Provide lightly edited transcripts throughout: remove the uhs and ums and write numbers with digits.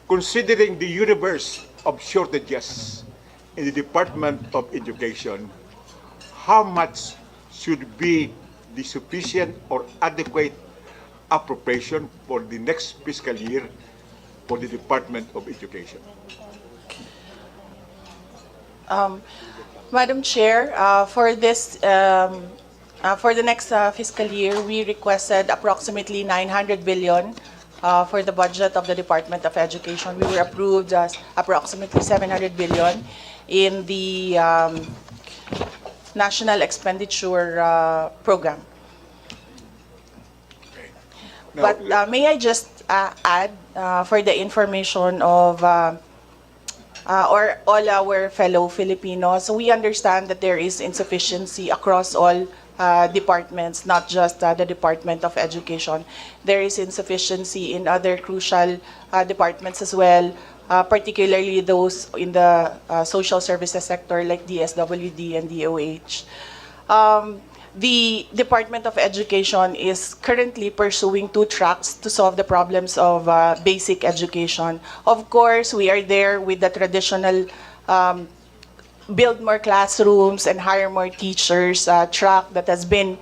Considering the universe of shortages in the Department of Education, how much should be the sufficient or adequate appropriation for the next fiscal year for the Department of Education? Madam Chair, for the next fiscal year, we requested approximately 900 billion for the budget of the Department of Education. We were approved as approximately 700 billion in the National Expenditure Program. Now, But may I just add for the information of or all our fellow Filipinos, we understand that there is insufficiency across all departments, not just the Department of Education. There is insufficiency in other crucial departments as well, particularly those in the social services sector like DSWD and DOH. The Department of Education is currently pursuing 2 tracks to solve the problems of basic education. Of course, we are there with the traditional build more classrooms and hire more teachers track that has been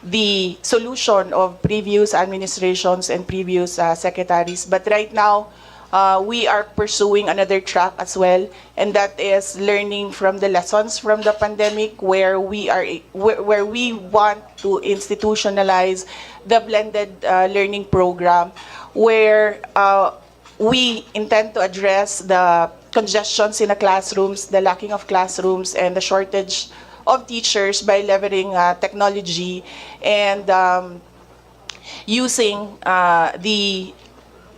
the solution of previous administrations and previous secretaries. But right now, we are pursuing another track as well, and that is learning from the lessons from the pandemic, where we want to institutionalize the blended learning program, where we intend to address the congestions in the classrooms, the lacking of classrooms, and the shortage of teachers by leveraging technology and using the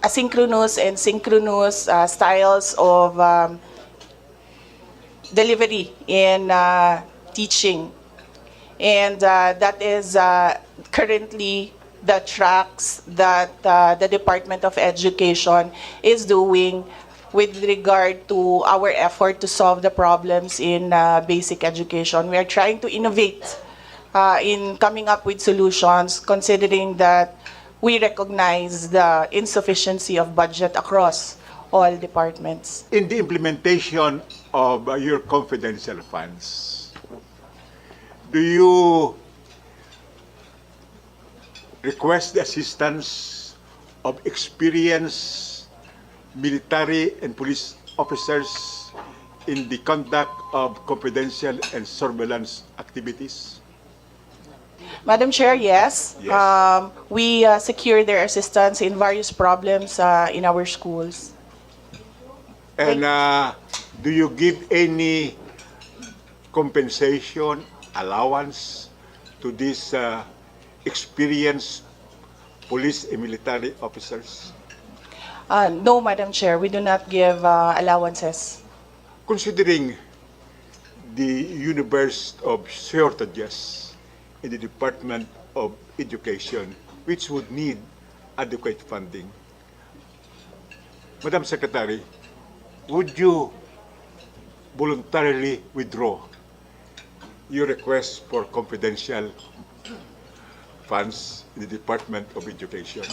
asynchronous and synchronous styles of delivery in teaching. And that is currently the tracks that the Department of Education is doing with regard to our effort to solve the problems in basic education. We are trying to innovate in coming up with solutions, considering that we recognize the insufficiency of budget across all departments. in the implementation of your confidential funds, do you request the assistance of experienced military and police officers in the conduct of confidential and surveillance activities? Madam Chair, yes. Yes. We secure their assistance in various problems in our schools. And do you give any compensation, allowance to these experienced police and military officers? No, Madam Chair, we do not give allowances. Considering the universe of shortages in the Department of Education, which would need adequate funding, Madam Secretary, would you voluntarily withdraw your request for confidential funds in the Department of Education?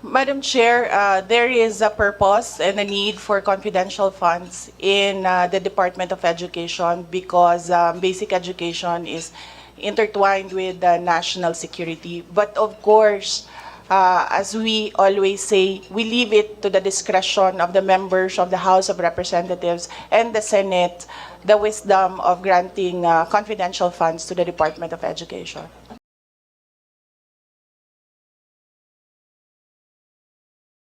Madam Chair, there is a purpose and a need for confidential funds in the Department of Education because basic education is intertwined with national security. But of course, as we always say, we leave it to the discretion of the members of the House of Representatives and the Senate, the wisdom of granting confidential funds to the Department of Education.